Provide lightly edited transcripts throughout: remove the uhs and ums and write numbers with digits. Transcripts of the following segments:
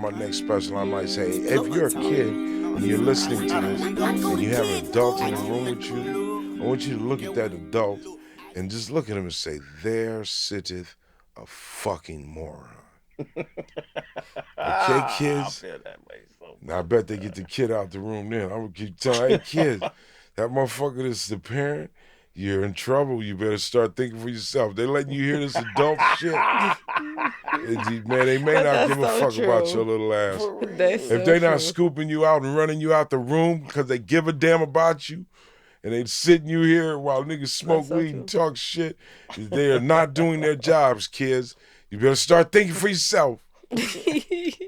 my next special, I might say, if you're a kid and you're listening to this and you have an adult in the room with you, I want you to look at that adult and just look at him and say, there sitteth a fucking moron. Okay, I kids? feel that way so Now, I much. bet they get the kid out the room then. I'm going to keep telling, hey, kids, that motherfucker that's the parent, you're in trouble. You better start thinking for yourself. They letting you hear this adult shit. Man, they may not That's give a so fuck about your true. little ass. For That's real. If so they not true. scooping you out and running you out the room because they give a damn about you, and they sitting you here while niggas smoke That's so weed and true. talk shit, they are not doing their jobs, kids. You better start thinking for yourself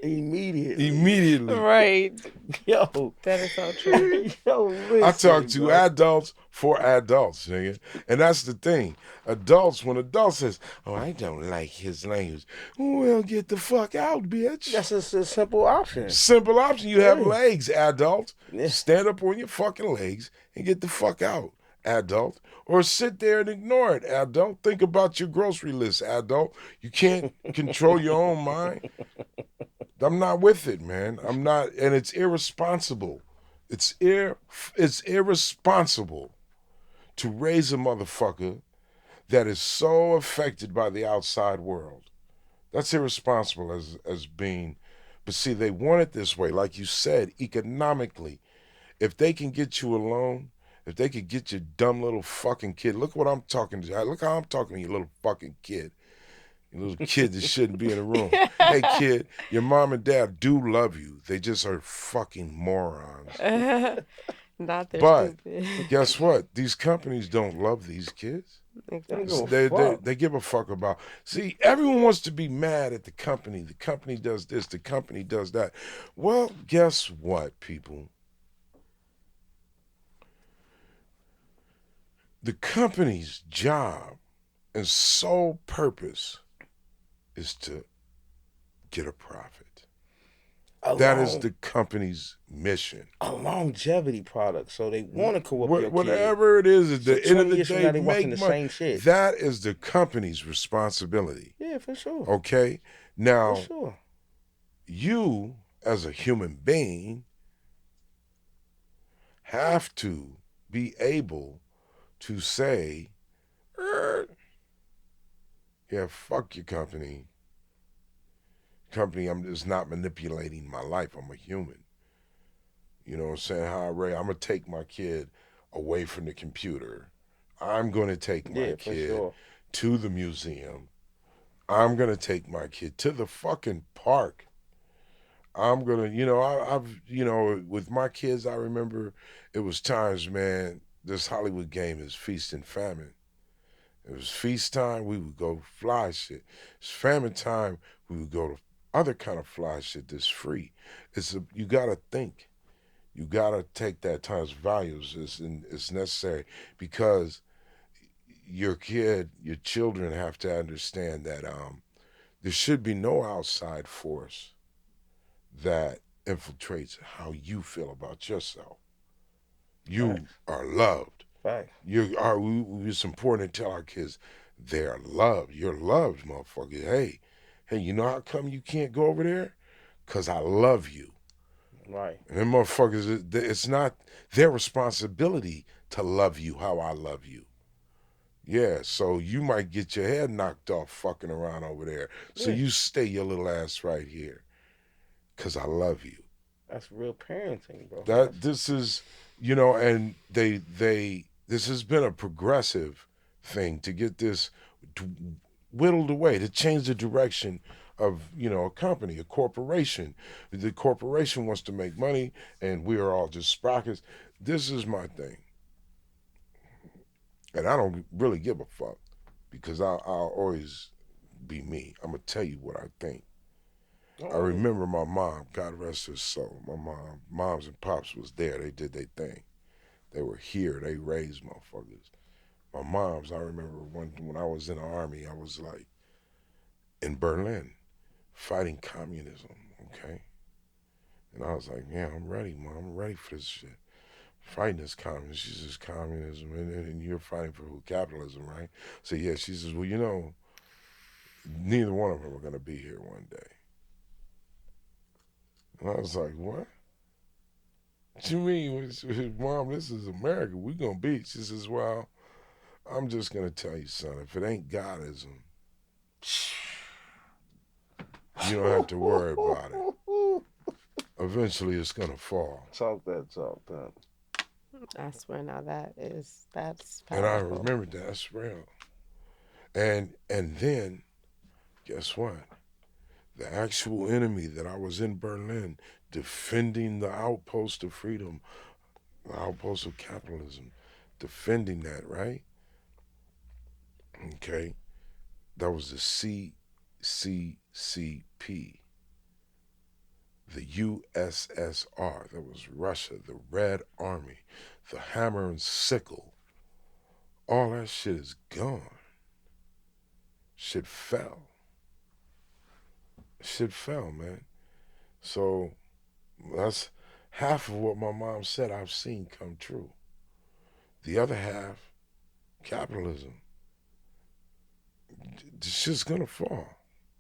Immediately. immediately. Right. Yo. That is so true. Yo, listen, I talk to bro. adults for adults, nigga. And that's the thing. Adults, when adults says, oh, I don't like his language. Well, get the fuck out, bitch. That's just a simple option. Simple option. You have Yeah. legs, adult. Yeah. Stand up on your fucking legs and get the fuck out, adult. Or sit there and ignore it, adult. Think about your grocery list, adult. You can't control your own mind. I'm not with it, man. I'm not, and it's irresponsible. It's irresponsible to raise a motherfucker that is so affected by the outside world. That's irresponsible as being, but see, they want it this way. Like you said, economically, if they can get you alone, if they could get your dumb little fucking kid, look what I'm talking to. Look how I'm talking to you, little fucking kid. You little kid that shouldn't be in the room. Hey, kid, your mom and dad do love you. They just are fucking morons. Not they're But stupid. guess what? These companies don't love these kids. Exactly. They give a fuck about. See, everyone wants to be mad at the company. The company does this. The company does that. Well, guess what, people? The company's job and sole purpose is to get a profit. That is the company's mission. A longevity product, so they want to co-op your kid. Whatever it is, at So the end of 20 the years from day, now, they watching make the money. same shit. That is the company's responsibility. Yeah, for sure. Okay? Now, For sure. you, as a human being, have to be able to say, yeah, fuck your company. Company is not manipulating my life. I'm a human. You know what I'm saying? Hi, Ray, I'm going to take my kid away from the computer. I'm going to take my kid to the museum. I'm going to take my kid to the fucking park. I'm going to, I've, with my kids, I remember it was times, man, this Hollywood game is feast and famine. It was feast time, we would go fly shit. It's famine time, we would go to other kind of fly shit that's free. You gotta think. You gotta take that time's values. It's necessary because your children have to understand that there should be no outside force that infiltrates how you feel about yourself. You are loved. Right. It's important to tell our kids they're loved. You're loved, motherfucker. Hey, you know how come you can't go over there? Because I love you. Right. And them motherfuckers, it's not their responsibility to love you how I love you. Yeah, so you might get your head knocked off fucking around over there. So you stay your little ass right here. Because I love you. That's real parenting, bro. This is, and this has been a progressive thing to get this whittled away, to change the direction of, a company, a corporation. The corporation wants to make money and we are all just sprockets. This is my thing. And I don't really give a fuck because I'll always be me. I'm going to tell you what I think. I remember my mom, God rest her soul. My moms and pops was there. They did their thing. They were here. They raised motherfuckers. My mom's, I remember when I was in the army, I was like in Berlin fighting communism, okay? And I was like, yeah, I'm ready, Mom. I'm ready for this shit. Fighting this communism. She says, communism, and you're fighting for capitalism, right? So, yeah, she says, well, neither one of them are going to be here one day. And I was like, what? What you mean? Mom, this is America. We gonna beat. She says, well, I'm just gonna tell you, son, if it ain't Godism, you don't have to worry about it. Eventually it's gonna fall. Talk that talk, man. I swear now that's And I powerful. remembered that's real. And then, guess what? The actual enemy that I was in Berlin defending the outpost of freedom, the outpost of capitalism, defending that, right? Okay. That was the CCCP, the USSR, that was Russia, the Red Army, the hammer and sickle. All that shit is gone. Shit fell. Shit fell, man. So that's half of what my mom said I've seen come true. The other half, capitalism, it's just gonna fall.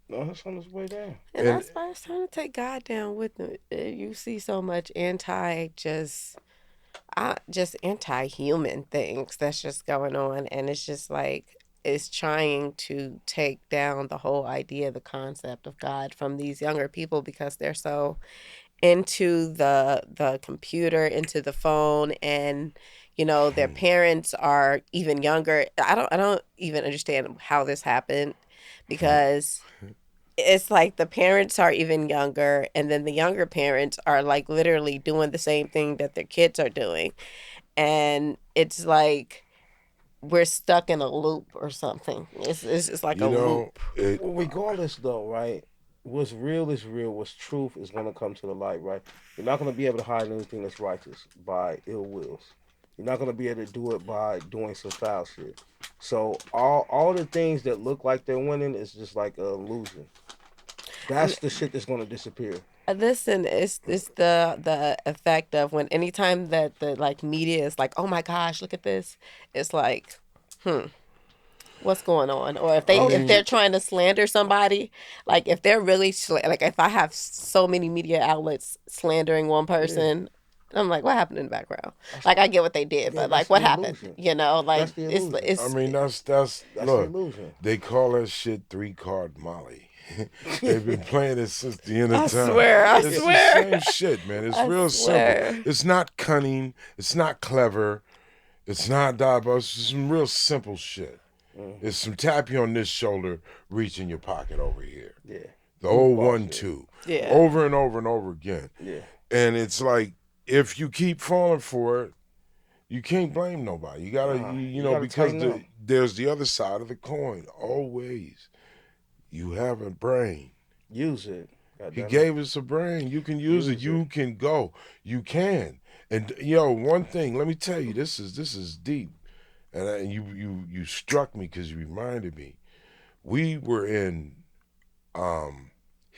No, it's on its way down. And And that's why it's time to take God down with it. You see so much just anti-human things that's just going on, and it's just like it's trying to take down the whole idea, the concept of God from these younger people because they're so into the computer, into the phone, and their parents are even younger. I don't even understand how this happened because it's like the parents are even younger, and then the younger parents are like literally doing the same thing that their kids are doing, and it's like we're stuck in a loop or something. It's just like a you know, loop. it Well, regardless, though, right? What's real is real. What's truth is going to come to the light, right? You're not going to be able to hide anything that's righteous by ill wills. You're not going to be able to do it by doing some foul shit. So all the things that look like they're winning is just like an illusion. And That's the shit that's going to disappear. listen, it's the effect of when anytime that the like media is like, oh my gosh, look at this, it's like, hmm, what's going on? Or if I they're mean, trying to slander somebody, like if they're really like if I have so many media outlets slandering one Yeah, person, I'm like, what happened in the background? Like I get what they did, yeah. but like That's what the happened? illusion. Like That's the illusion. I it's mean that's That's the look, illusion. they call that shit 3-card Molly. They've been playing it since the end of I time. swear, I It's the swear, same shit, man. It's I real simple. swear. It's not cunning. It's not clever. It's not diabolical. It's just some real simple shit. Hmm. It's some tap you on this shoulder, reach in your pocket over here. Yeah. The old Goofball one, shit. two. Yeah. Over and over and over again. Yeah. And it's like, if you keep falling for it, you can't blame nobody. You gotta, Nah, you you know, got to because tighten up. there's the other side of the coin. Always, you have a brain. Use it. God He damn it. gave us a brain. You can use it. Use it. You can go. You can. And yo, one thing. Let me tell you. This is deep. And you struck me because you reminded me. We were in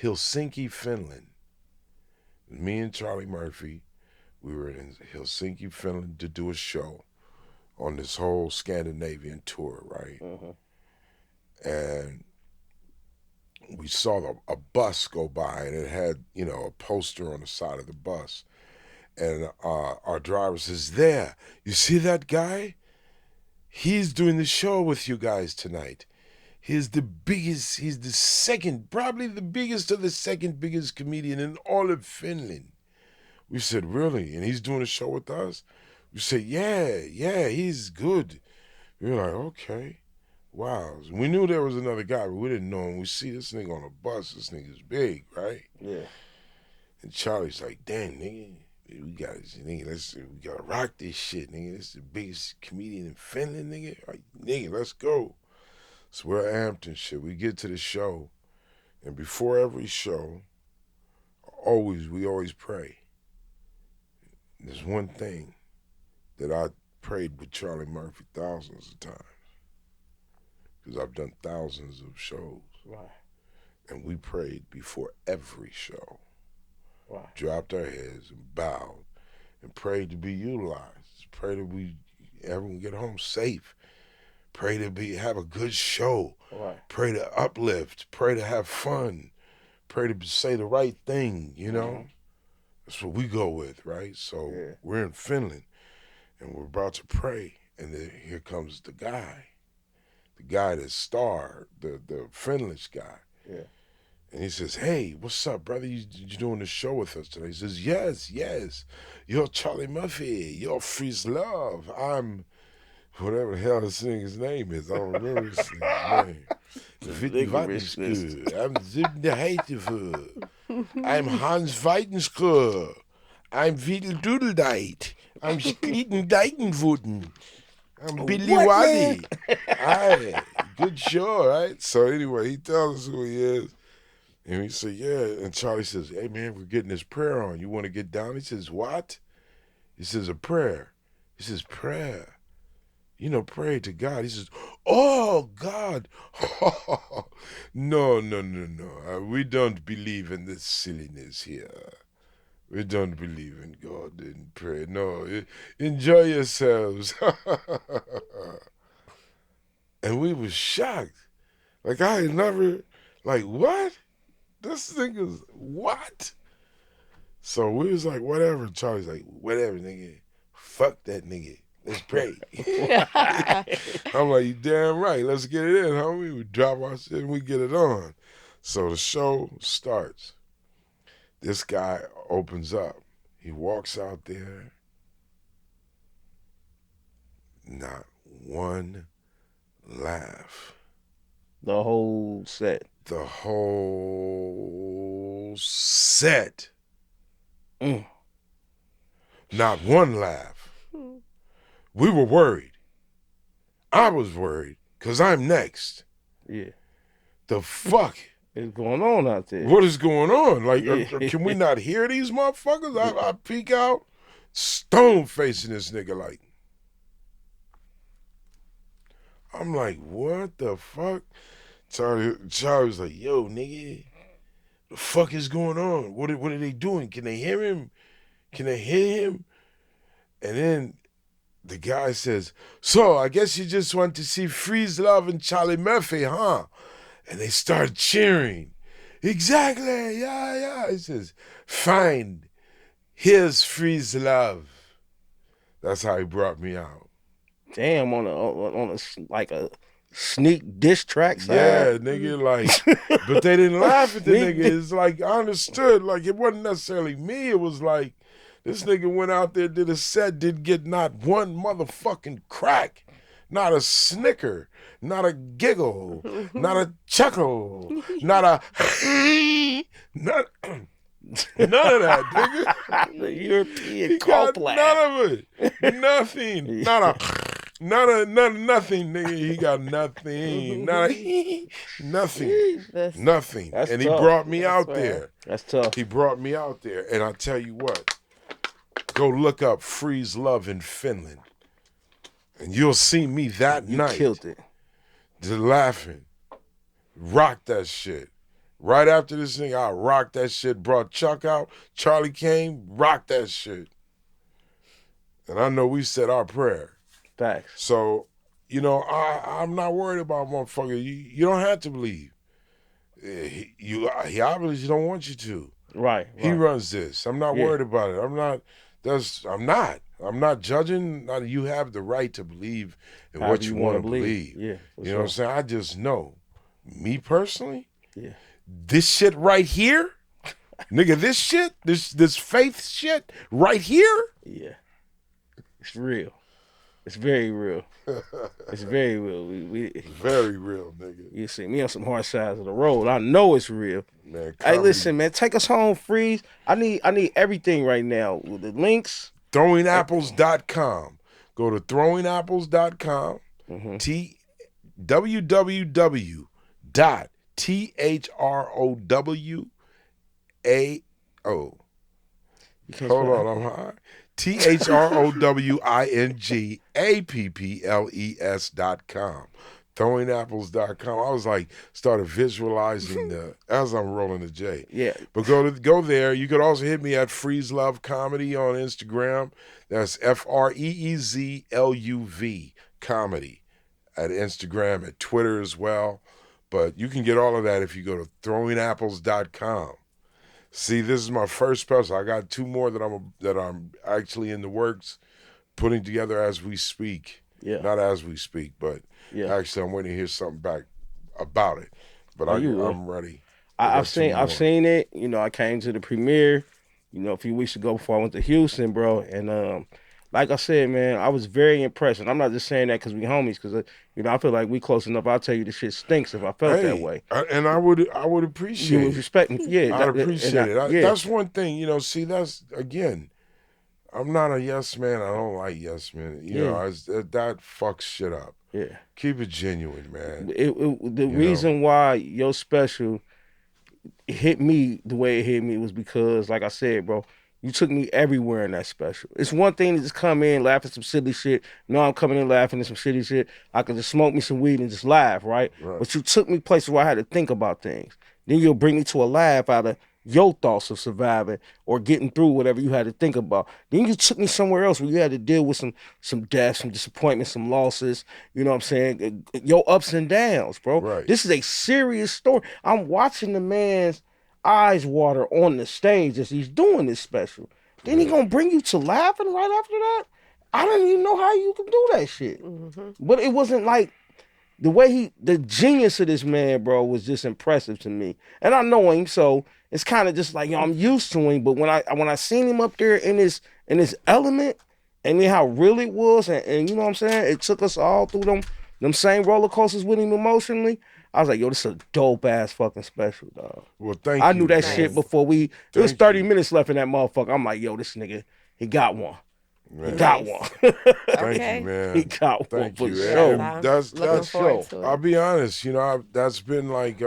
Helsinki, Finland. Me and Charlie Murphy. We were in Helsinki, Finland to do a show on this whole Scandinavian tour, right? Hmm. And we saw a bus go by, and it had a poster on the side of the bus, and our driver says, "There, you see that guy? He's doing the show with you guys tonight. He's the biggest. He's the second, probably the biggest or the second biggest comedian in all of Finland." We said, "Really?" And he's doing a show with us. We said, "Yeah, yeah, he's good." We were like, "Okay." Wow. We knew there was another guy, but we didn't know him. We see this nigga on a bus. This nigga's big, right? Yeah. And Charlie's like, "Damn, nigga, we got this, nigga. We gotta rock this shit, nigga. This is the biggest comedian in Finland, nigga. Like, nigga, let's go." So we're amped and shit. We get to the show, and before every show, we always pray. There's one thing that I prayed with Charlie Murphy thousands of times, because I've done thousands of shows. Right. And we prayed before every show, Right. dropped our heads and bowed and prayed to be utilized. Pray that everyone get home safe. Pray to have a good show. Right. Pray to uplift. Pray to have fun. Pray to say the right thing, you know? Hmm. That's what we go with, right? So Yeah. we're in Finland and we're about to pray, and then here comes the guy that starred, the Finnish guy. Yeah. And he says, "Hey, what's up, brother? You doing the show with us today?" He says, "Yes, yes. You're Charlie Murphy. You're Freeze Love. I'm whatever the hell this nigga's name is. I don't remember this nigga's name. Vicky Licorice list. Weidenskö. I'm Sydney Heitefu. I'm Hans Weidenskö. I'm Videl Dudeldeit. I'm Sklitten Deikenwooden. I'm Billy What, man? Waddy. Aye, good show, right? So anyway, he tells us who he is. And he said, yeah. And Charlie says, hey, man, we're getting this prayer on. You want to get down? He says, what? He says, a prayer. He says, prayer. You know, pray to God. He says, oh, God. No, no, no, no. We don't believe in this silliness here. We don't believe in God and pray. No, enjoy yourselves. And we was shocked. Like, I had never, like, what? This nigga's what? So we was like, whatever. Charlie's like, whatever, nigga. Fuck that nigga. Let's pray. I'm like, you damn right. Let's get it in, homie. We drop our shit and we get it on. So the show starts. This guy opens up. He walks out there. Not one laugh. The whole set. The whole set. Mm. Not one laugh. We were worried. I was worried because I'm next. Yeah. The fuck? What's going on out there? What is going on? Like, Yeah. can we not hear these motherfuckers? I peek out, stone facing this nigga like. I'm like, what the fuck? Charlie was like, yo, nigga, the fuck is going on? What are they doing? Can they hear him? Can they hear him? And then the guy says, so I guess you just want to see Freeze Love and Charlie Murphy, huh? And they start cheering. Exactly, yeah. He says, fine, here's Freeze Love. That's how he brought me out. Damn, on a like a sneak diss track side. Yeah, nigga, like, but they didn't laugh at the nigga. It's like, I understood, like, it wasn't necessarily me. It was like, this nigga went out there, did a set, didn't get not one motherfucking crack, not a snicker, not a giggle, not a chuckle, not a, not, none of that, nigga. The European He got cough laugh. none of it. Nothing. Nothing, nigga. He got nothing. Nothing. Nothing. That's And tough. he brought me That's out right. there. That's tough. He brought me out there. And I tell you what, go look up Freeze Love in Finland. And you'll see me that You night. killed it. Just laughing. Rock that shit. Right after this thing, I rocked that shit, brought Chuck out. Charlie came, rocked that shit. And I know we said our prayer. Facts. So, you know, I'm not worried about motherfucker. You don't have to believe. He obviously don't want you to. Right. He runs this. I'm not Yeah. worried about it. I'm not judging. You have the right to believe in However what you want to believe. Yeah. You know what I'm saying? I just know. Me personally, Yeah. this shit right here, nigga, this shit, this faith shit right here. Yeah. It's real. It's very real. It's very real. We Very real, nigga. You see me on some hard sides of the road. I know it's real. Man, Hey, comedy. listen, man, take us home, Freeze. I need everything right now. With the links. Throwingapples.com. Go to throwingapples.com. Mm-hmm. www.throwao. Hold on, I'm high. throwingapples.com. Throwingapples.com. I was like, started visualizing as I'm rolling the J. Yeah. But go there. You could also hit me at Freeze Love Comedy on Instagram. That's FREEZLUV Comedy at Instagram, at Twitter as well. But you can get all of that if you go to throwingapples.com. See, this is my first special. I got two more that I'm actually in the works, putting together as we speak. Yeah, Not as we speak, but yeah. actually, I'm waiting to hear something back about it. But Oh, you will. I'm ready. I I've got two seen I've more. seen it. You know, I came to the premiere, a few weeks ago before I went to Houston, bro. And like I said, man, I was very impressed. And I'm not just saying that because we homies, because I feel like we close enough. I'll tell you the shit stinks if I felt that Hey, way. and I would You appreciate would it. respect me, yeah, I'd and appreciate it. yeah, That's one thing, See, that's again. I'm not a yes man. I don't like yes men. yeah, That fucks shit up. yeah. Keep it genuine, man. The You know. reason why your special hit me the way it hit me was because, like I said, bro, you took me everywhere in that special. It's one thing to just come in, laugh at some silly shit. No, I'm coming in laughing at some shitty shit. I could just smoke me some weed and just laugh, right? Right. But you took me places where I had to think about things. Then you'll bring me to a laugh out of your thoughts of surviving or getting through whatever you had to think about. Then you took me somewhere else where you had to deal with some death, some disappointment, some losses. You know what I'm saying? Your ups and downs, bro. Right. This is a serious story. I'm watching the man's eyes water on the stage as he's doing this special. Then he Yeah. gonna bring you to laughing right after that. I don't even know how you can do that shit. Mm-hmm. But it wasn't like the genius of this man, bro, was just impressive to me. And I know him, so it's kind of just like, I'm used to him. But when I seen him up there in his element, and then how real it was, and you know what I'm saying, it took us all through them same roller coasters with him emotionally. I was like, yo, this is a dope ass fucking special, dog. Well, thank I knew you, that man. shit Nice. before it was Thank 30 you, minutes left in that motherfucker. I'm like, yo, this nigga, he got one. He man. got Nice. one. Thank you, Okay. He man. got one Thank for you. Yes, sure. And I'm that's looking For that's. forward sure. to I'll it. be honest. That's been like.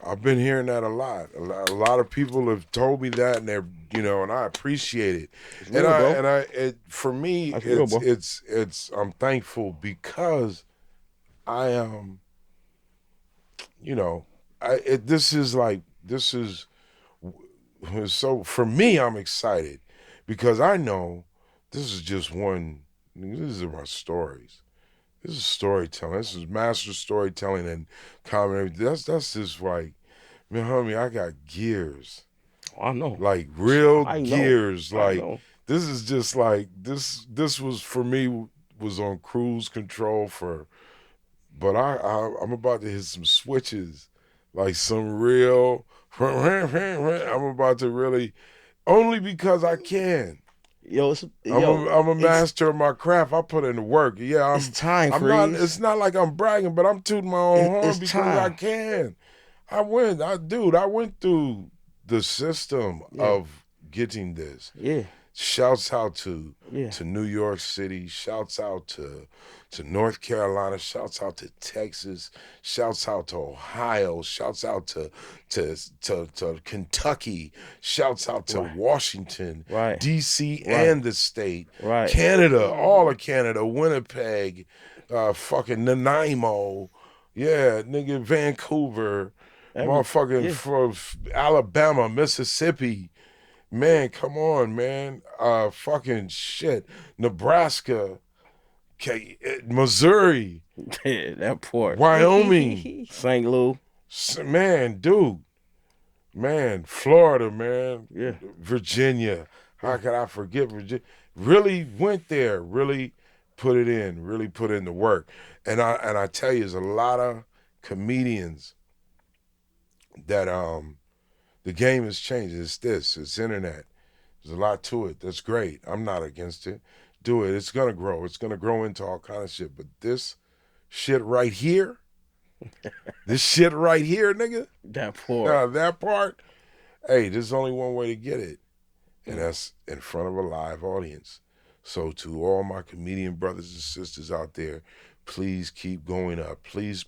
I've been hearing that a lot. A lot of people have told me that, and and I appreciate it. It's And real, bro. for me, That's real, bro. I'm thankful because I am, you know, this is so for me. I'm excited because I know this is just one. These are my stories. This is storytelling. This is master storytelling and comedy. That's just like, man, homie, I got gears, Oh, I know. like real I know. gears. I Like know. this is just like this. This was for me was on cruise control for, but I'm about to hit some switches, like some real. I'm about to really only because I can. I'm a It's master of my craft. I put in the work. Yeah, it's time, I'm not. Freeze. It's not like I'm bragging, but I'm tooting my own horn It's because I time. can. I went through the system Yeah, of getting this. yeah, Shouts out to yeah. New York City. Shouts out to North Carolina. Shouts out to Texas. Shouts out to Ohio. Shouts out to Kentucky. Shouts out to Right, Washington, right, D.C. right, and the state, right. Canada, all Mm-hmm. of Canada, Winnipeg, fucking Nanaimo, yeah, nigga, Vancouver, motherfucking Yeah, from Alabama, Mississippi. Man, come on, man. Fucking shit. Nebraska, Missouri, yeah. That part. Wyoming. St. Louis. Man, dude. Man, Florida, man. Yeah, Virginia. yeah. How could I forget Virginia? Really went there. Really put it in. Really put in the work. And I tell you, there's a lot of comedians that the game has changed. It's internet. There's a lot to it. That's great. I'm not against it. Do it. It's gonna grow. It's gonna grow into all kind of shit. But this shit right here, this shit right here, nigga, That part. that part. Hey, there's only one way to get it, and Mm. that's in front of a live audience. So to all my comedian brothers and sisters out there, please keep going up. Please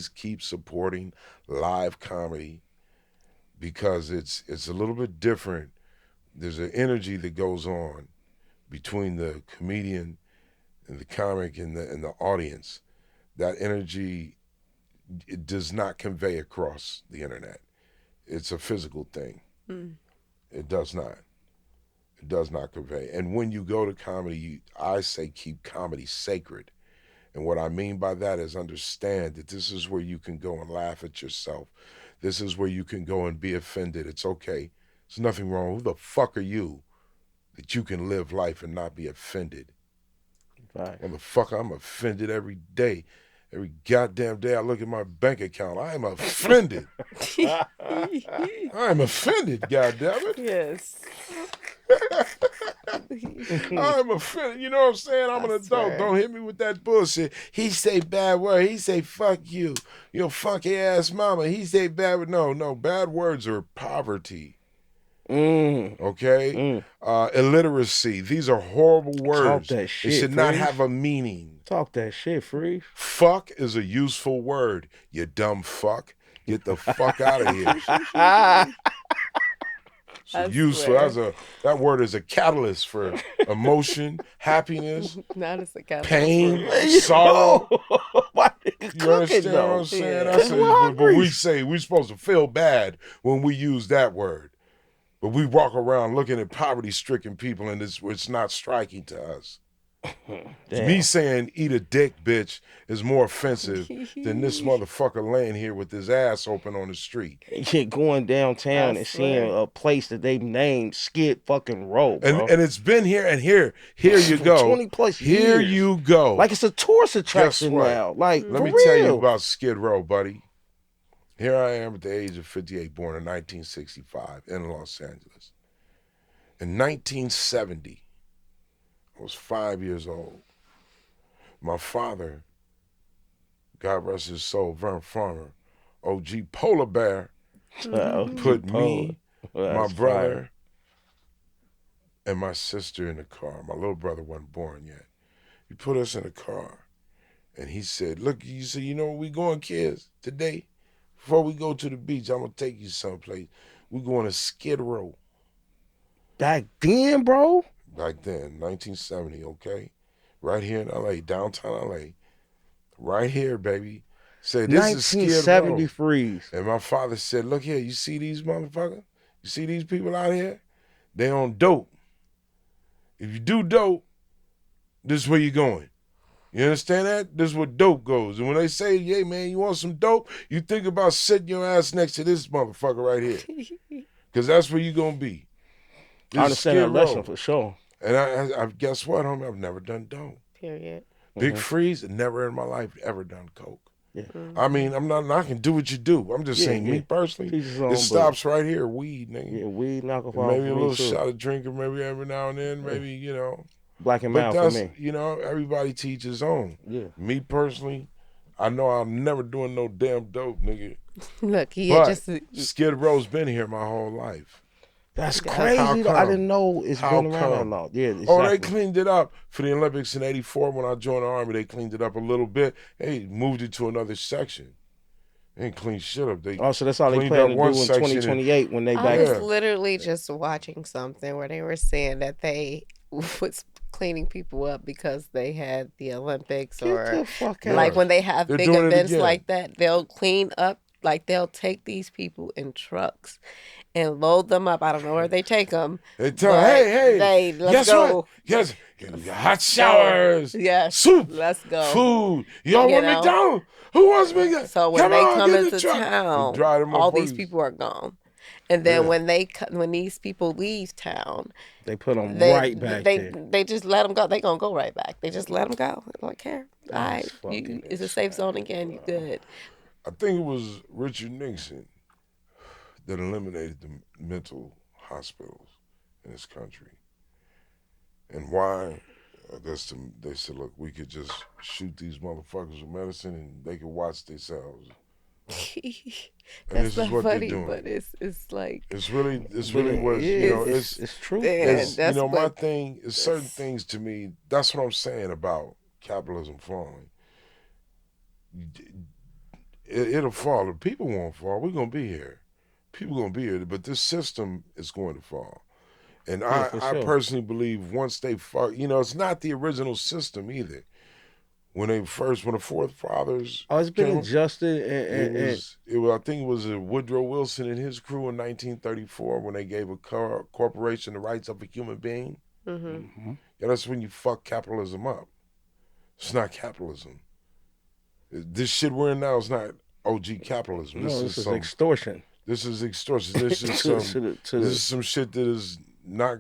keep supporting live comedy because it's a little bit different. There's an energy that goes on between the comedian and the comic and the audience. That energy, it does not convey across the internet. It's a physical thing. Mm. It does not. It does not convey. And when you go to comedy, I say keep comedy sacred. And what I mean by that is understand that this is where you can go and laugh at yourself. This is where you can go and be offended. It's okay. There's nothing wrong. Who the fuck are you that you can live life and not be offended? Right. Motherfucker, I'm offended every day. Every goddamn day I look at my bank account, I am offended. I am offended, goddammit. Yes. I'm offended. You know what I'm saying? I'm an I adult. swear. Don't hit me with that bullshit. He say bad word. He say fuck you. Your funky ass mama. He say bad word. No. Bad words are poverty. Okay? Illiteracy. These are horrible words. Talk that It shit, should not Freez. have a meaning. Talk that shit, Freez. Fuck is a useful word. You dumb fuck. Get the fuck out of here. So I useful. swear. That word is a catalyst for emotion, happiness, Not as a catalyst. pain, for- sorrow. My nigga You cooking understand what though. I'm saying? Yeah. That's We're but we hungry. say we're supposed to feel bad when we use that word. But we walk around looking at poverty-stricken people and it's not striking to us. Me saying eat a dick, bitch, is more offensive than this motherfucker laying here with his ass open on the street. Yeah, going downtown I and seeing swear. a place that they named Skid fucking Row, And bro. and it's been here and here you go. 20 plus Here years. you go. Like it's a tourist Guess attraction what? now. Like, Let for me tell you real. about Skid Row, buddy. Here I am at the age of 58, born in 1965 in Los Angeles. In 1970, I was 5 years old. My father, God rest his soul, Vern Farmer, OG Polar Bear, put me, my brother, and my sister in the car. My little brother wasn't born yet. He put us in a car, and he said, look, you see, you know where we going, kids, today? Before we go to the beach, I'm going to take you someplace. We're going to Skid Row. Back then, bro. Back then, 1970, okay? Right here in L.A., downtown L.A. Right here, baby. Said, this is Skid 1970 Row. Freeze. And my father said, look here, you see these motherfuckers? You see these people out here? They on dope. If you do dope, this is where you're going. You understand that? This is where dope goes. And when they say, hey, man, you want some dope? You think about sitting your ass next to this motherfucker right here. Because that's where you're going to be. This I understand that Skid lesson Row. for sure. And I guess what, homie? I've never done dope. Period. Big Freeze, never in my life ever done coke. Yeah. I mean, I'm not knocking, do what you do. I'm just saying, me personally, Teach his own, it stops right here, weed, nigga. Yeah, weed knock off And all maybe for a me little too. shot of drinker, maybe every now and then, maybe, you know. Black and But mild for that's, me. you know, everybody teach his own. Yeah. Me personally, I know I'm never doing no damn dope, nigga. Look, he But had just Skid Row's been here my whole life. That's How crazy. Though. I come? didn't know it's How been around that come? long. Yeah, exactly. Oh, they cleaned it up for the Olympics in '84 when I joined the Army. They cleaned it up a little bit. They moved it to another section. They ain't clean shit up. They Oh, so that's all they cleaned plan up to do one in section 2028 when they I back. was Yeah. literally just watching something where they were saying that they was cleaning people up because they had the Olympics Get or the fuck out. like when they have They're big doing it events again. like that, they'll clean up. Like they'll take these people in trucks and load them up. I don't know where they take them. They tell, But hey, let's guess go. what? Yes, hot showers, Yes, soup, let's go. food. Y'all You want know? McDonald's? Who wants McDonald's? So when Come they on, come get the into truck. town, We drive them all up these Freeze. people are gone. And then Yeah. when these people leave town, They put them they right back there. they just let them go. They gonna go right back. They just let them go. They don't care. All right, That's fucking it's a safe zone again. You good? I think it was Richard Nixon that eliminated the mental hospitals in this country. And why? I guess they said, look, we could just shoot these motherfuckers with medicine and they could watch themselves. And That's this is not what funny, they're doing. but it's like It's really But what, yeah, you know, it's true. and it's, that's you know, my what thing is certain things to me, that's what I'm saying about capitalism falling. It'll fall. The people won't fall. We're going to be here. People going to be here. But this system is going to fall. And Yeah, for I sure. personally believe once they fall, you know, it's not the original system either. When the forefathers Oh, it's been came, adjusted it was I think it was Woodrow Wilson and his crew in 1934 when they gave a corporation the rights of a human being. mm-hmm. Yeah, that's when you fuck capitalism up. It's not capitalism. This shit we're in now is not OG capitalism. No, this is extortion. This is extortion. This is to, some to the, to this the, is some shit that is not.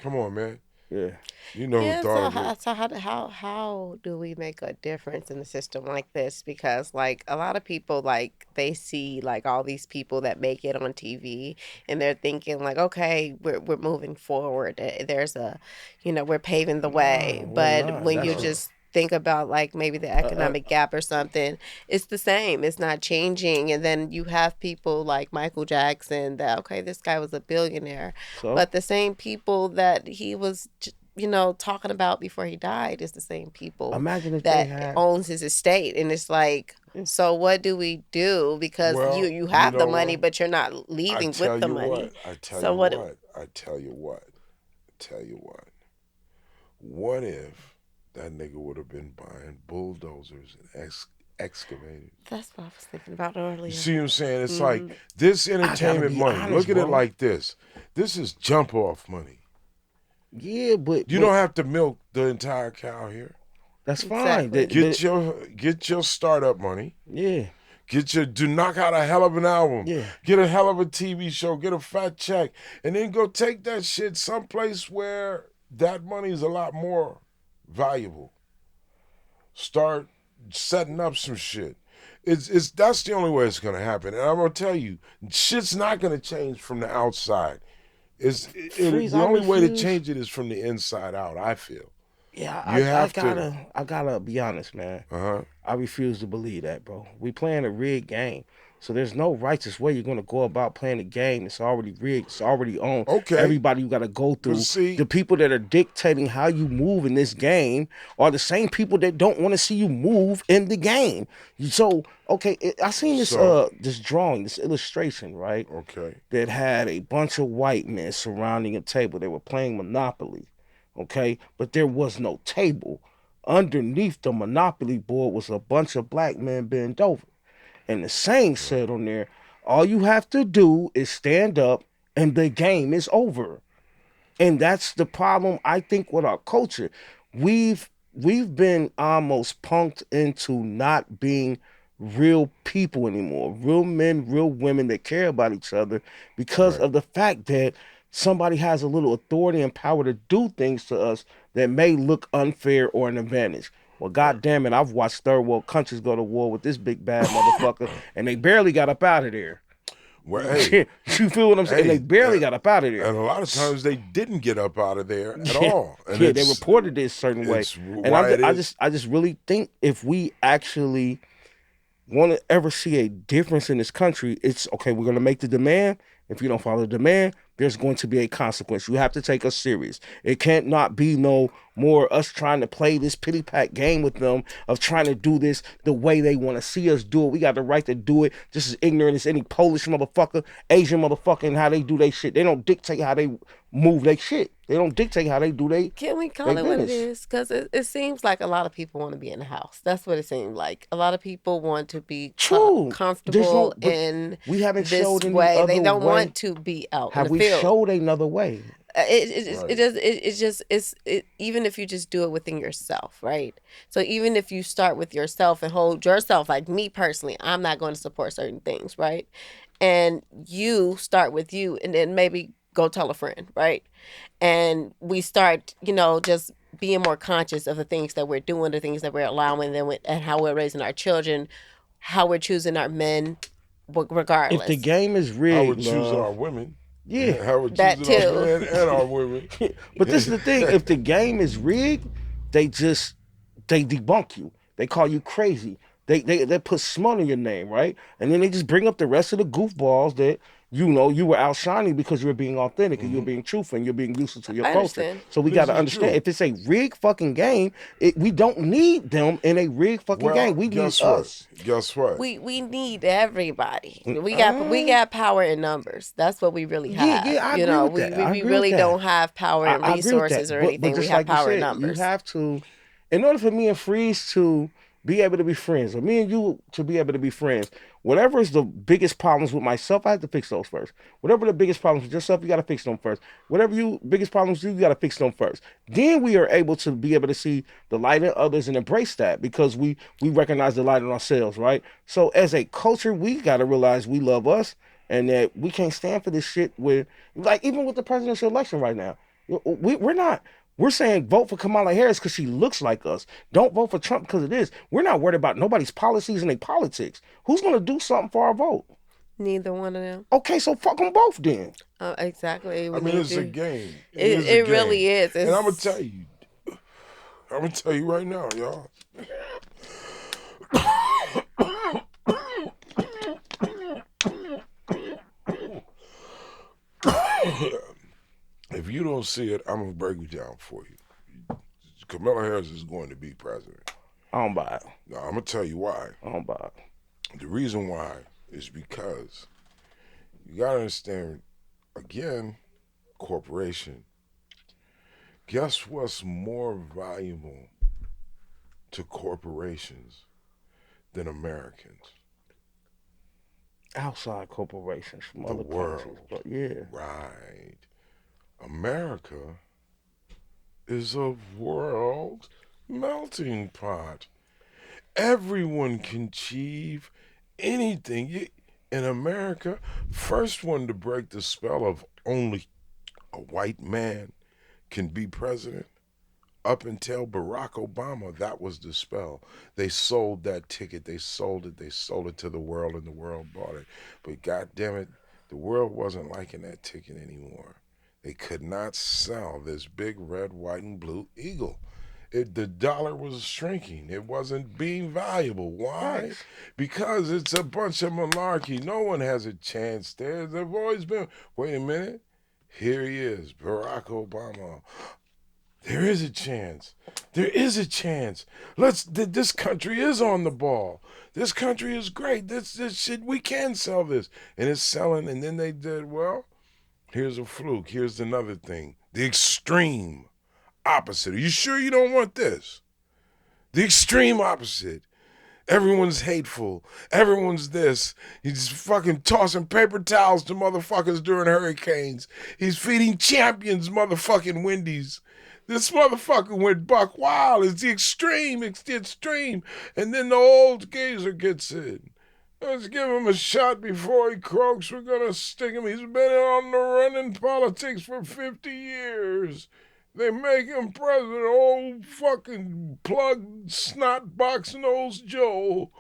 Come on, man. yeah. You know who Yeah, so thought of it? how do we make a difference in a system like this? Because like a lot of people like they see like all these people that make it on TV and they're thinking like, okay, we're moving forward. There's a, we're paving the way. No, we're But not. when you That's a just think about like maybe the uh, uh, economic gap or something, it's the same. It's not changing. And then you have people like Michael Jackson that okay, this guy was a billionaire, so but the same people that he was talking about before he died is the same people imagine if they that had. owns his estate. And it's like, so what do we do? Because you Well, you you have the know money, what? but you're not I leaving tell with the you money. what. I tell So you what? what. I tell you what. Tell you what. What if that nigga would have been buying bulldozers and excavators? That's what I was thinking about You earlier. see what I'm saying? It's like Hmm. this I gotta entertainment be money. honest, Look at it bro. like this. This is jump off money. Yeah, but You don't have to milk the entire cow here. that's fine. Exactly. Get your startup money. Yeah, Do knock out a hell of an album. yeah. Get a hell of a TV show. Get a fat check. And then go take that shit someplace where that money is a lot more valuable. Start setting up some shit. It's that's the only way it's gonna happen. And I'm gonna tell you, shit's not gonna change from the outside. Freeze, The I only way to refuse. change it is from the inside out, I feel. Yeah, You I have to. gotta be honest, man. Uh-huh. I refuse to believe that, bro. We playing a rigged game. So there's no righteous way you're gonna go about playing a game that's already rigged, it's already on. Okay. Everybody you gotta go But through. see, The people that are dictating how you move in this game are the same people that don't want to see you move in the game. So okay, I seen this So- this drawing, this illustration, right? okay. That had a bunch of white men surrounding a table. They were playing Monopoly, okay? But there was no table. Underneath the Monopoly board was a bunch of black men bent over. And the saying said on there, all you have to do is stand up and the game is over. And that's the problem I think with our culture. We've been almost punked into not being real people anymore. Real men, real women that care about each other because Right. of the fact that somebody has a little authority and power to do things to us that may look unfair or an advantage. Well, God damn it, I've watched third world countries go to war with this big bad motherfucker, and they barely got up out of there. Well, hey, You feel what I'm saying? hey, They barely got up out of there. and a lot of times they didn't get up out of there at Yeah. all. And Yeah, they reported it a certain way. it's And why it I is. just really think if we actually want to ever see a difference in this country, it's okay, we're going to make the demand. If you don't follow the demand, there's going to be a consequence. You have to take us serious. It can't not be no more us trying to play this pity pack game with them of trying to do this the way they want to see us do it. We got the right to do it just as ignorant as any Polish motherfucker, Asian motherfucker, and how they do their shit. They don't dictate how they move their shit. They don't dictate how they do they. Can we call They it what it business. is? Because it seems like a lot of people want to be in the house. That's what it seems like. A lot of people want to be True. comfortable but in we haven't this showed any way. They other don't way. want to be out Have in the we field. showed another way? Right. Even if you just do it within yourself, right? So even if you start with yourself and hold yourself, like me personally, I'm not going to support certain things, right? And you start with you, and then maybe go tell a friend, right? And we start, just being more conscious of the things that we're doing, the things that we're allowing them, and how we're raising our children, how we're choosing our men, regardless. If the game is How rigged, we're choosing our love, women. yeah. How we're That choosing our too. men and our women. But this is the thing: if the game is rigged, they debunk you. They call you crazy. They put smut on your name, right? And then they just bring up the rest of the goofballs that you were outshining because you were being authentic and you're being truthful and you're being useful to your I culture. understand. So we This got to is understand true. if it's a rigged fucking game, we don't need them in a rigged fucking Well, game. We need guess what? us. Guess what? We need everybody. We got power in numbers. That's what we really Yeah, have. yeah, I agree with that. I We agree really with that. don't have power and I agree with resources that. or But anything. We just have like you power in said, numbers. you have to, in order for me and Freeze to be able to be friends, or me and you to be able to be friends, Whatever is the biggest problems with myself, I have to fix those first. Whatever the biggest problems with yourself, you got to fix them first. Whatever you biggest problems you got to fix them first. Then we are able to be able to see the light in others and embrace that because we recognize the light in ourselves, right? So as a culture, we got to realize we love us and that we can't stand for this shit. With like even with the presidential election right now, we're not. We're saying vote for Kamala Harris because she looks like us. Don't vote for Trump because it is. We're not worried about nobody's policies and their politics. Who's going to do something for our vote? Neither one of them. Okay, so fuck them both then. Exactly. I We mean, need it's a to. game. It really is. And I'm gonna tell you. I'm gonna tell you right now, y'all. If you don't see it, I'm gonna break it down for you. Kamala Harris is going to be president. I don't buy it. Now, I'm gonna tell you why. I don't buy it. The reason why is because you gotta understand, again, corporation. Guess what's more valuable to corporations than Americans? Outside corporations from The other world. countries. But yeah. Right. America is a world melting pot. Everyone can achieve anything. In America, first one to break the spell of only a white man can be president. Up until Barack Obama, that was the spell. They sold that ticket. They sold it. They sold it to the world, and the world bought it. But God damn it, the world wasn't liking that ticket anymore. They could not sell this big red, white, and blue eagle. The dollar was shrinking. It wasn't being valuable. Why? Right. Because it's a bunch of malarkey. No one has a chance there. They've always been. Wait a minute. Here he is, Barack Obama. There is a chance. There is a chance. This country is on the ball. This country is great. This shit, we can sell this. And it's selling, and then they did, well, here's a fluke. Here's another thing. The extreme opposite. Are you sure you don't want this? The extreme opposite. Everyone's hateful. Everyone's this. He's fucking tossing paper towels to motherfuckers during hurricanes. He's feeding champions motherfucking Wendy's. This motherfucker went buck wild. It's the extreme. It's the extreme. And then the old geezer gets in. Let's give him a shot before he croaks. We're going to stick him. He's been on the run in politics for 50 years. They make him president. Old fucking plug snot box nose Joe.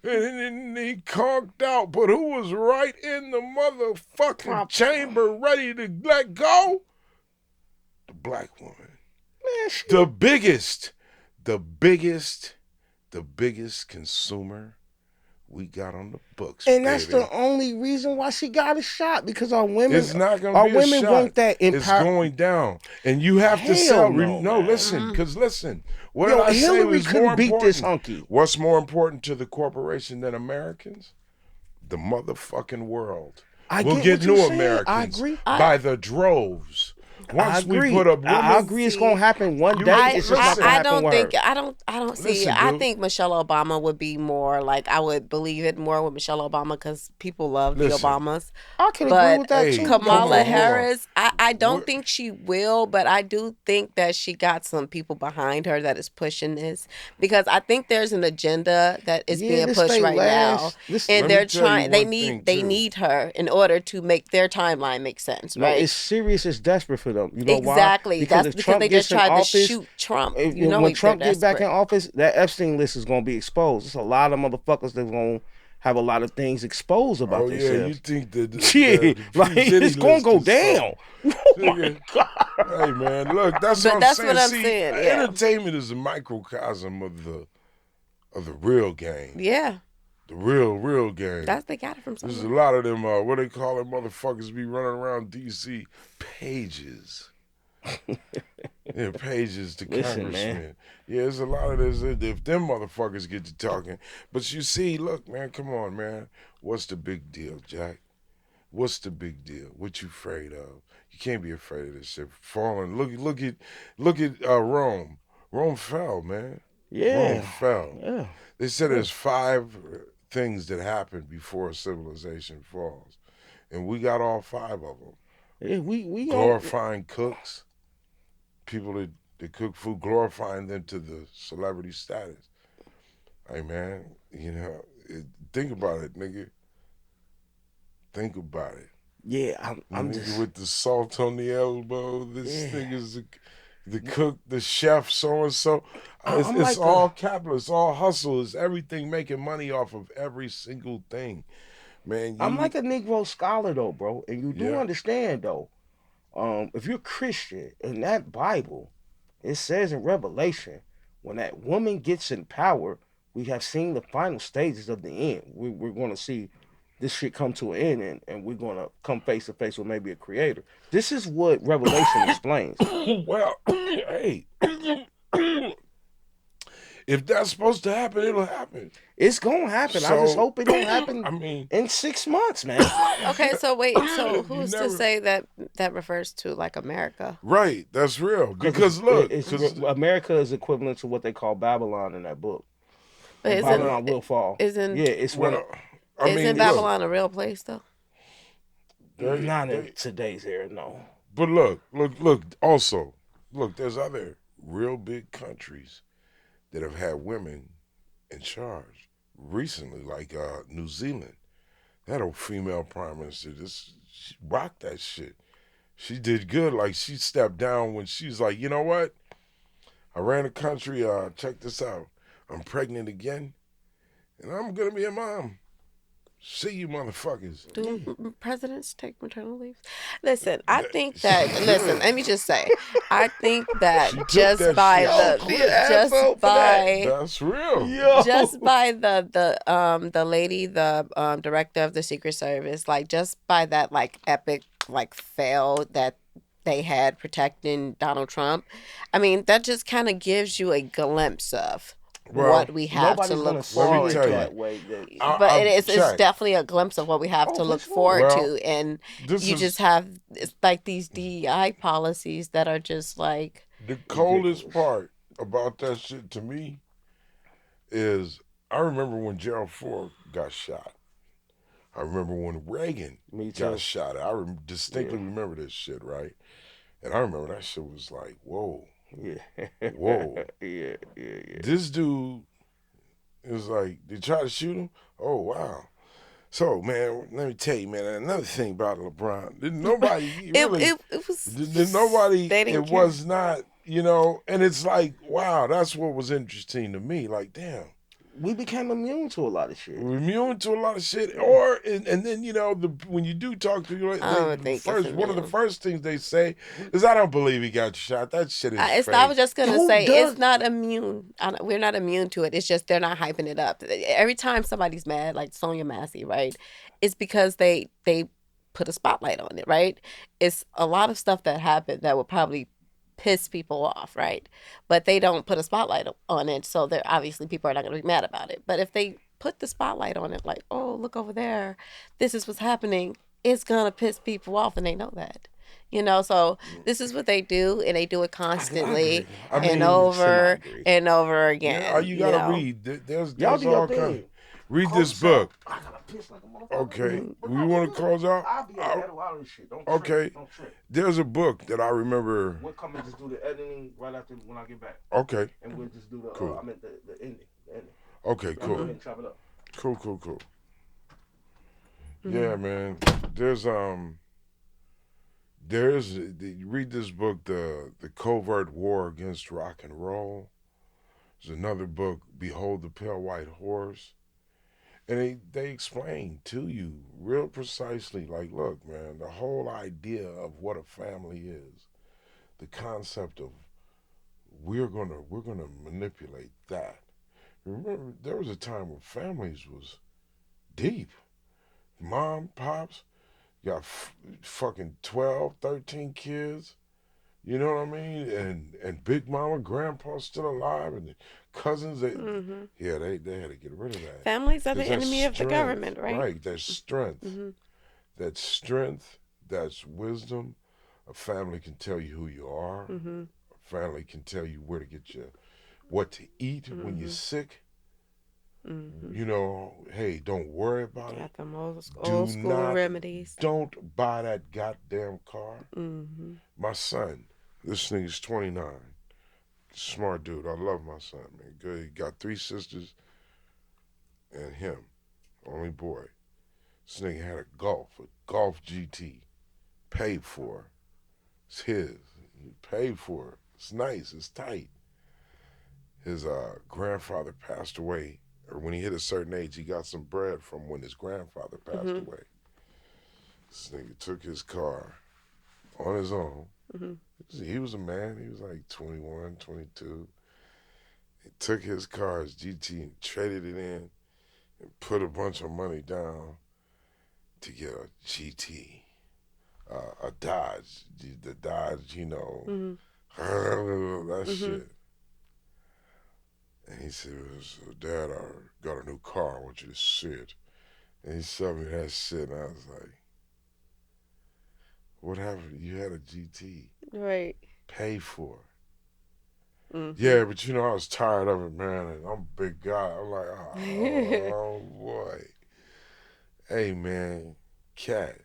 And he conked out. But who was right in the motherfucking chamber ready to let go? The black woman. The biggest consumer we got on the books, And that's baby. the only reason why she got a shot because our women, It's not going to our be a women shot. want that It's empower. going down, and you have to Hell sell. no, No, man. listen, because listen. What Yo, did I say Hillary was couldn't more beat this important? hunky. What's more important to the corporation than Americans? The motherfucking world. I We'll get get what you're new saying. Americans I agree. by the droves. Once I agree. we put a woman, I agree. It's gonna happen one day. I, It's just not gonna I happen don't with think her. I don't see. Listen, I dude. think Michelle Obama would be more like I would believe it more with Michelle Obama because people love the Listen. Obamas. I can But agree with that Hey, too. come Kamala on, hold on. Harris, I don't What- think she will, but I do think that she got some people behind her that is pushing this because I think there's an agenda that is Yeah, being this pushed they right last- now, this- and Let me they're tell you trying. They one need thing, too. need her in order to make their timeline make sense, No, right? it's serious. It's desperate for them. You know why? Exactly. That's if because Trump they just gets in tried to office, shoot Trump. if- You know, when they're Trump get back in desperate. office, that Epstein list is gonna be exposed. There's a lot of motherfuckers that's gonna have a lot of things exposed about Oh yeah, you themselves. think that? Yeah, like it's gonna go down. Oh my Nigga. god! Hey man, look, that's But what I'm that's saying. what I'm See, saying, yeah. entertainment is a microcosm of the real game. Yeah, The real game. they got it from There's a somewhere. lot of them, what they call it, motherfuckers be running around DC pages. Yeah, pages to Listen, man. congressmen. Yeah, there's a lot of this. If them motherfuckers get to talking. But you see, look, man, come on, man. What's the big deal, Jack? What's the big deal? What you afraid of? You can't be afraid of this shit falling. Look at Rome. Rome fell, man. Rome Yeah, fell. yeah. They said there's 5 things that happen before a civilization falls, and we got all five of them. Yeah, we on. Glorifying cooks, people that cook food, glorifying them to the celebrity status. Hey man, think about it, nigga. Think about it. Yeah, I'm Nigga just. with the salt on the elbow. This Yeah, nigga's the cook, the chef, so and so. It's, I'm it's like all a. capital. It's all hustle. It's everything making money off of every single thing, man. I'm like a Negro scholar though, bro, and you do Yeah. understand though. If you're Christian in that Bible, it says in Revelation, when that woman gets in power, we have seen the final stages of the end. We're going to see this shit come to an end, and we're going to come face to face with maybe a creator. This is what Revelation explains. Well, hey, if that's supposed to happen, it'll happen. It's going to happen. I just So, hope it don't happen I mean, in 6 months, man. Okay, so wait, so you who's to never say that that refers to like America? right. That's real. Because Because look, it's because America is equivalent to what they call Babylon in that book, But and isn't well, Babylon will fall. isn't Yeah, it's one of well, I isn't mean, look, Babylon a real place though? not in they, today's era. No, but look. Also, look, there's other real big countries that have had women in charge recently, like New Zealand. That old female prime minister, she rocked that shit. She did good. Like she stepped down when she's like, you know what? I ran a country. Check this out. I'm pregnant again, and I'm gonna be a mom. See you, motherfuckers. Do yeah. presidents take maternal leave? Listen, I think She that. Listen, should. let me just say, I think that She took just that by shit. Yo, the quit asshole just for that. by That's real. just Yo, by the lady, the director of the Secret Service, like just by that like epic like fail that they had protecting Donald Trump. I mean, that just kind of gives you a glimpse of Well, what we have to nobody's gonna look let me see forward it tell to. you. that way. That But I'm it's check. definitely a glimpse of what we have oh, to for look sure. forward Well, to, and this you just is have it's like these DEI policies that are just like the coldest Ridiculous. part about that shit to me is I remember when Gerald Ford got shot. I remember when Reagan Me got too. shot. Distinctly Yeah, remember this shit, right? And I remember that shit was like, whoa, yeah, whoa. yeah. This dude is like, they try to shoot him? Oh, wow. So, man, let me tell you, man, another thing about LeBron. Did nobody really, it was did nobody, they it didn't care. was not, and it's like, wow, that's what was interesting to me. Like, damn. We became immune to a lot of shit. We're immune to a lot of shit, Yeah. and then when you do talk to you, I they don't think it's first one of the immune. first things they say is, "I don't believe he got shot. That shit is I fake." was just gonna Who say it's does? not immune. We're not immune to it. It's just they're not hyping it up. Every time somebody's mad, like Sonia Massey, right? It's because they put a spotlight on it, right? It's a lot of stuff that happened that would probably piss people off, right? But they don't put a spotlight on it, so they're obviously people are not gonna be mad about it. But if they put the spotlight on it, like, oh, look over there, this is what's happening, it's gonna piss people off, and they know that. So this is what they do, and they do it I constantly agree. I I and mean, agree. Semi over agree. and over yeah, all again. you You gotta know. read. Y'all There's do your all kind. thing. Read this Close out. book. I gotta piss like a motherfucker. Okay, Mhm. But we no, we want to good. close out. I'll be able to I- edit all this shit. Don't okay, trip. Don't trip. there's a book that I remember. We'll come and just do the editing right after when I get back, Okay, and we'll just do the. cool. I meant the ending. The ending. Okay, I'll go cool, ahead and chop it up. cool. Yeah, Mhm. man. There's There's you read this book, the Covert War Against Rock and Roll. There's another book, Behold the Pale White Horse, and they explain to you real precisely, like, look, man, the whole idea of what a family is, the concept of we're gonna manipulate that. Remember, there was a time when families was deep. Mom, pops, got fucking 12, 13 kids. You know what I mean? And Big Mama, Grandpa still alive, and the cousins. Mhm. Yeah, they had to get rid of that Families are the because that's enemy of the strength, government, right? right? That's strength. Mhm. That's strength. That's wisdom. A family can tell you who you are. Mhm. A family can tell you where to get your what to eat when you're Mhm. sick. Mm-hmm. You know, hey, don't worry about it. Got them old Do school not, remedies. don't buy that goddamn car. Mm-hmm. My son, this nigga's 29. Smart dude. I love my son, man. Good. He got 3 sisters and him, only boy. This nigga had a Golf GT, paid for. It's his. He paid for it. It's nice. It's tight. His grandfather passed away, or when he hit a certain age, he got some bread from when his grandfather passed Mm-hmm. away. This nigga took his car on his own. Mm-hmm. He was a man. He was like 21, 22. He took his car, his GT, and traded it in and put a bunch of money down to get a GT, a Dodge, the Dodge, Mm-hmm. that Mm-hmm. shit. And he said, Dad, I got a new car. I want you to see it. And he showed me that shit, and I was like, what happened? You had a GT, Right. paid for. Mm-hmm. Yeah, but I was tired of it, man. And I'm a big guy. I'm like, oh boy. Hey, man, Cat,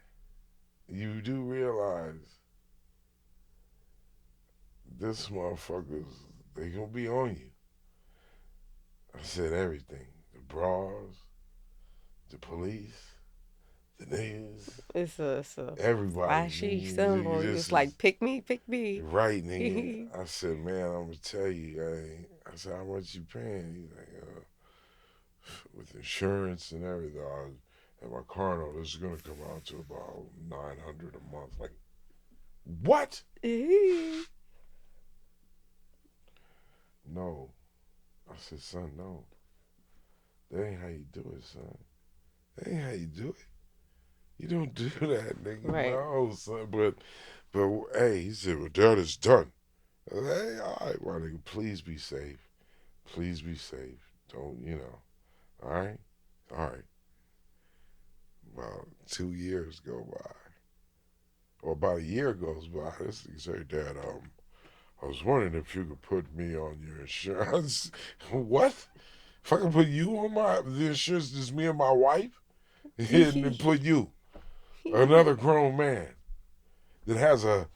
you do realize this motherfuckers, they gonna be on you. I said everything. The bras, the police, the niggas, It's a everybody. flashy symbol. This It's is like pick me. right, nigga. I said, man, I'm gonna tell you. I said, how much you paying? He's like, with insurance and everything. And my car note, this is gonna come out to about 900 a month. Like, what? No. I said, son, no. That ain't how you do it, son. That ain't how you do it. You don't do that, nigga. Right. No, son. But hey, he said, well, that is done. I said, hey, all right, my nigga, please be safe. Please be safe. Don't, all right? All right. About 2 years go by. Or about a year goes by. This nigga say, Dad, I was wondering if you could put me on your insurance. What? If I can put you on the insurance, just me and my wife? And then put you, another grown man that has a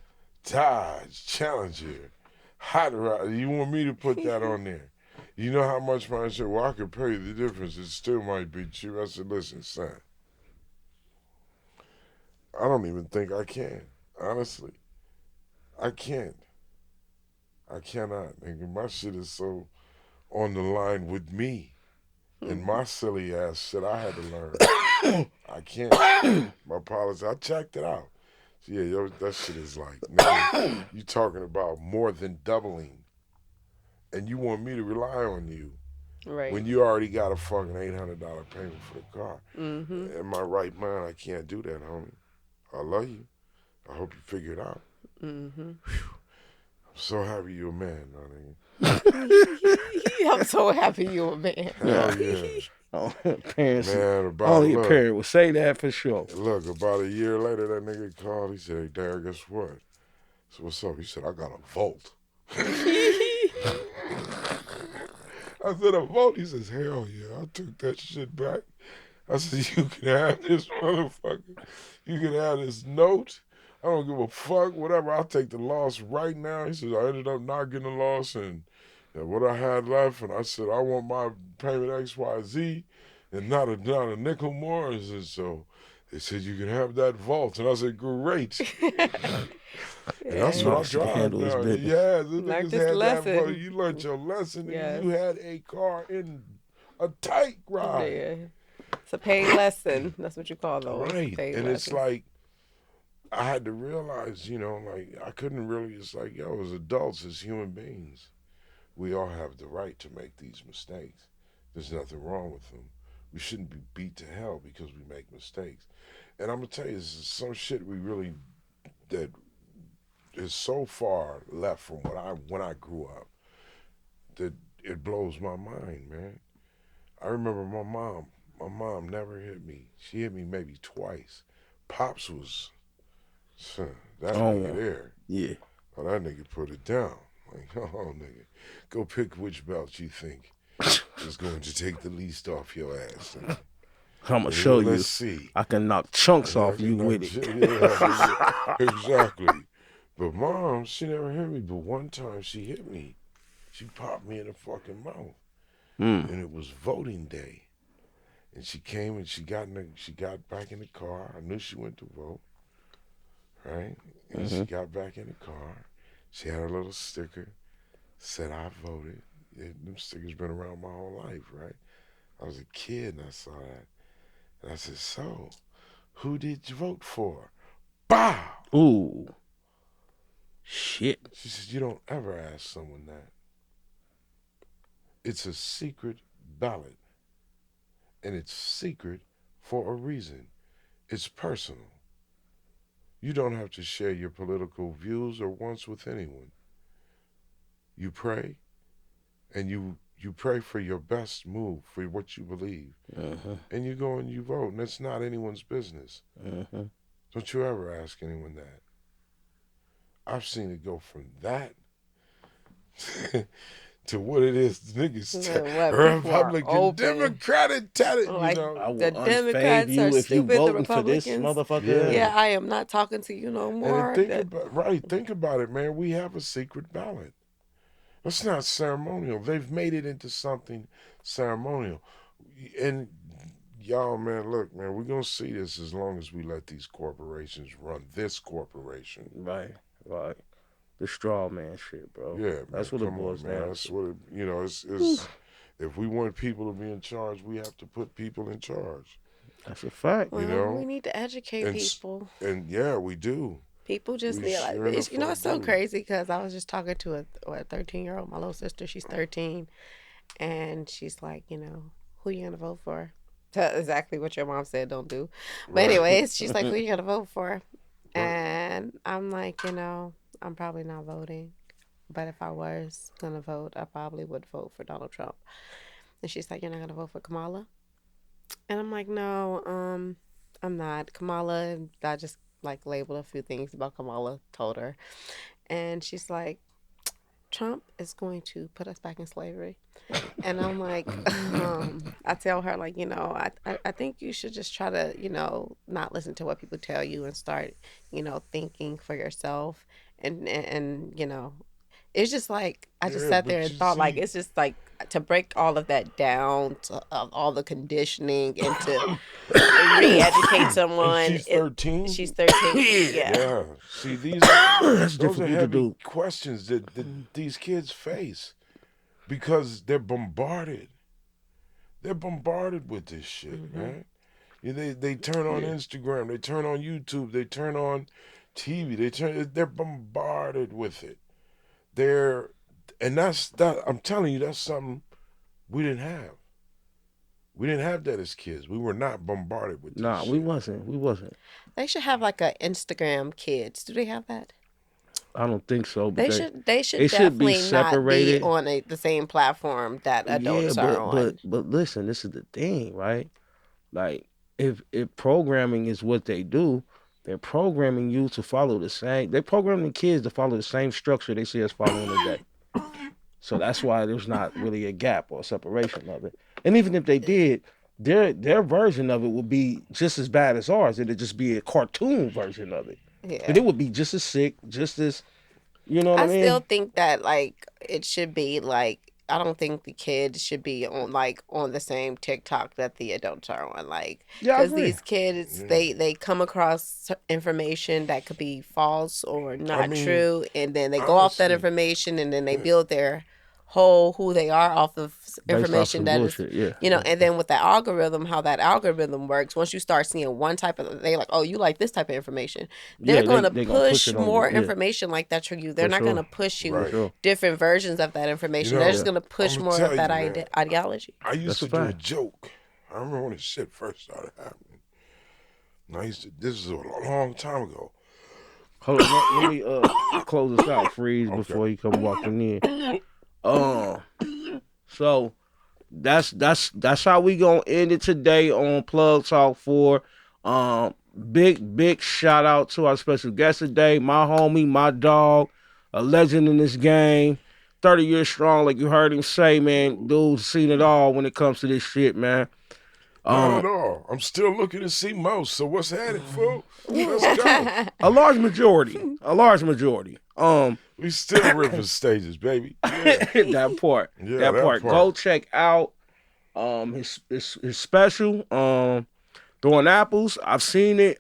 Dodge Challenger hot rod. You want me to put that on there? You know how much my insurance? Well, I could pay the difference. It still might be cheap. I said, listen, son, I don't even think I can. Honestly, I can't. I cannot. Nigga, my shit is so on the line with me and my silly ass shit I had to learn. I can't. My policy, I checked it out. So yeah, that shit is like, nigga, you talking about more than doubling. And you want me to rely on you Right. when you already got a fucking $800 payment for the car. Mm-hmm. In my right mind, I can't do that, homie. I love you. I hope you figure it out. Mm-hmm. I'm so happy you're a man, honey. I'm so happy you're a man. Yeah. Hell yeah. Oh, parents, Man, only a parent would say that for sure. look, about a year later, that nigga called. He said, hey, Dad, guess what? So what's up? He said, I got a Volt. I said, a Volt? He says, hell yeah. I took that shit back. I said, you can have this motherfucker. You can have this note. I don't give a fuck, whatever. I'll take the loss right now. He says, I ended up not getting the loss and what I had left. And I said, I want my payment XYZ and not a nickel more. And so they said, you can have that Vault. And I said, great. And that's what Yeah. I Nice to drive handle his now. business. Yeah, the Learned niggas this had that. lesson. You learned your lesson. Yes. You had a car in a tight ride. Yeah. It's a paid lesson. That's what you call those. Right. Paid And it's lessons. like, I had to realize, like, I couldn't really, it's like, yo, as adults, as human beings, we all have the right to make these mistakes. There's nothing wrong with them. We shouldn't be beat to hell because we make mistakes. And I'm going to tell you, this is some shit that is so far left from when I grew up that it blows my mind, man. I remember my mom never hit me. She hit me maybe twice. Pops was, that nigga Oh, there. yeah. Oh, that nigga put it down. Like, oh, nigga, go pick which belt you think. is going to take the least off your ass. I'm gonna show you. Let's see. I can knock chunks off you with it. Yeah, exactly. But mom, she never hit me. But one time she hit me. She popped me in the fucking mouth. And it was voting day. And she came and she got back in the car. I knew she went to vote. Right? And she got back in the car. She had a little sticker. Said I voted. Them stickers been around my whole life, right? I was a kid and I saw that. And I said, so, who did you vote for? Bow! Ooh. Shit. She said, you don't ever ask someone that. It's a secret ballot. And it's secret for a reason. It's personal. You don't have to share your political views or wants with anyone. You pray, and you pray for your best move, for what you believe. And you go and you vote, and it's not anyone's business. Don't you ever ask anyone that. I've seen it go from that to what it is. Niggas, Republican, Democratic, like, you know. I will the Democrats you are if you stupid. The voting for this Republicans, motherfucker. yeah, I am not talking to you no more. Think about it, man. We have a secret ballot. It's not ceremonial. They've made it into something ceremonial. And y'all, man, look, man, we're going to see this as long as we let these corporations run this corporation. Right. The straw man shit, bro. Yeah, that's man, what it boils down. That's what it, it's if we want people to be in charge, we have to put people in charge. That's a fact. Well, we need to educate people. And yeah, we do. People just need, like, it's so crazy because I was just talking to a 13-year-old, my little sister. She's 13, and she's like, who you gonna vote for? Exactly what your mom said, don't do. But anyways, she's like, who you gonna vote for? And I'm like, I'm probably not voting, but if I was gonna vote, I probably would vote for Donald Trump. And she's like, you're not gonna vote for Kamala? And I'm like, no, I'm not. Kamala, I just labeled a few things about Kamala, told her. And she's like, Trump is going to put us back in slavery. And I'm like, I tell her, I think you should just try to, not listen to what people tell you and start, thinking for yourself. And it's just like, I just sat there and thought, it's just like, to break all of that down, all the conditioning, and to re-educate someone. And she's 13? She's 13, yeah. See, those are heavy questions that these kids face because they're bombarded. They're bombarded with this shit, man. They turn on Instagram, they turn on YouTube, they turn on TV, they're bombarded with it. I'm telling you, that's something we didn't have. We didn't have that as kids. We were not bombarded with this shit. We wasn't. They should have like a Instagram Kids. Do they have that? I don't think so. But they should definitely be separated. Not be on the same platform that adults are on. But listen, this is the thing, right? Like, if programming is what they do, they're programming you to follow the same. They're programming kids to follow the same structure they see us following today. So that's why there's not really a gap or a separation of it. And even if they did, their version of it would be just as bad as ours. It'd just be a cartoon version of it. Yeah. And it would be just as sick, just as, you know what I mean? I still think that it should be I don't think the kids should be on the same TikTok that the adults are on. Because these kids, they come across information that could be false or not true, and then they go off that information, and then they build their who they are off of information that bullshit, and then with the algorithm, how that algorithm works, once you start seeing one type of, they like, oh, you like this type of information, they're going to push more information like that for you. They're not going to push you different versions of that information. They're just going to push more of that ideology. I used to do a joke. I remember when this shit first started happening. This is a long time ago. Hold on, let me close this out, Freeze, before you come walking in. So that's how we gonna end it today on Plug Talk 4. Big shout out to our special guest today, my homie, my dog, a legend in this game, 30 years strong, like you heard him say, man. Dude's seen it all when it comes to this shit, man. Not at all. I'm still looking to see most. So what's happening, fool? Let's go. A large majority. We still ripping stages, baby. Yeah. that part. Yeah, that that part. part. Go check out his special. Throwing apples. I've seen it.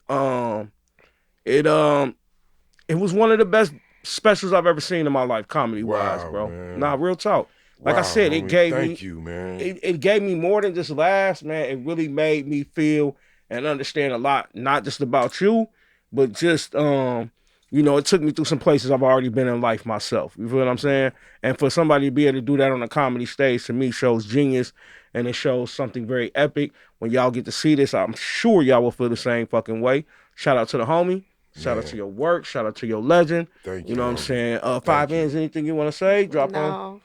It was one of the best specials I've ever seen in my life, comedy wise, Wow, bro. man. Nah, real talk. Like I Wow, said, homie, it gave thank me you, man. it gave me more than just laughs, man. It really made me feel and understand a lot, not just about you, but just it took me through some places I've already been in life myself. You feel what I'm saying? And for somebody to be able to do that on a comedy stage, to me, shows genius, and it shows something very epic. When y'all get to see this, I'm sure y'all will feel the same fucking way. Shout out to the homie. Shout out Man. to your work. Shout out to your legend. Thank You know what I'm homie. saying? Thank Five you. ends, anything you want to say? Drop on. No.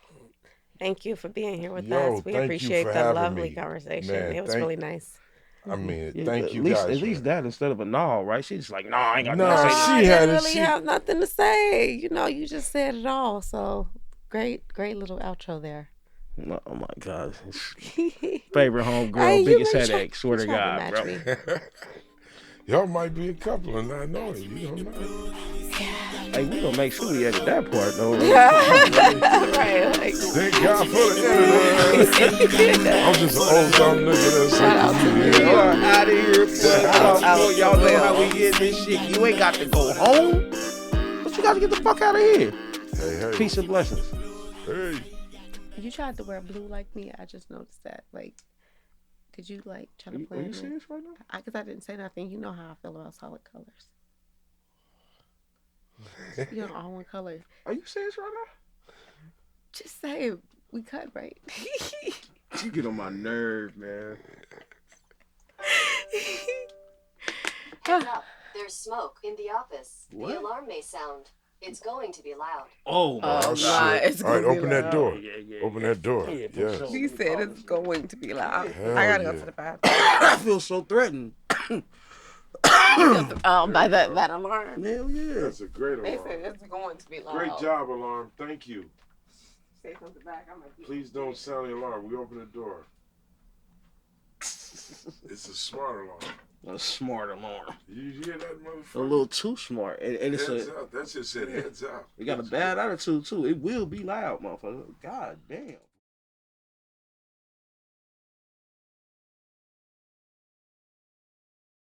Thank you for being here with Yo, us. We thank you appreciate for the having lovely me. conversation. Man, It was really nice. I mean, Yeah, thank at you least, guys. At least that instead of a no, right? She's just like, no, I ain't got Nah, nothing to No, say. she I to had didn't it. really She- have nothing to say. You just said it all. So great little outro there. this. Oh my God. Favorite homegirl, Hey, you biggest really headache. Swear to you tried to God, bro. match me. Y'all might be a couple and not know it. You don't know. Hey, we gonna make sure we edit that part though. Right, like, Thank God for the internet. I'm just an old dumb nigga that's Shout out to like, you. Out of here, Shout out to y'all know how Will. we get this shit. You ain't got to go home, but you got to get the fuck out of here. Hey, Peace and blessings. hey. You tried to wear blue like me. I just noticed that. Like, did you like try to play? Are you me? serious right now? Because I didn't say nothing. You know how I feel about solid colors. You know, all one color. Are you serious right now? Just say it. We cut, right? You get on my nerve, man. Heads up, there's smoke in the office. What? The alarm may sound. It's going to be loud. Oh my Oh, shit. my. It's All right, gonna be open that loud. door. Yeah. Open that door. Yeah, for Yes. sure. He said it's going to be loud. Hell I gotta go yeah. to the bathroom. I feel so threatened. By that alarm. Hell yeah. That's a great They alarm. said it's going to be loud. Great job, alarm. Thank you. Say something back. I'm like, Please don't sound the alarm. We open the door. It's a smart alarm. A smart alarm. You hear that, A motherfucker? little too smart. And it's Heads a up. That just said heads up. it got a bad attitude too. It will be loud, motherfucker. God damn.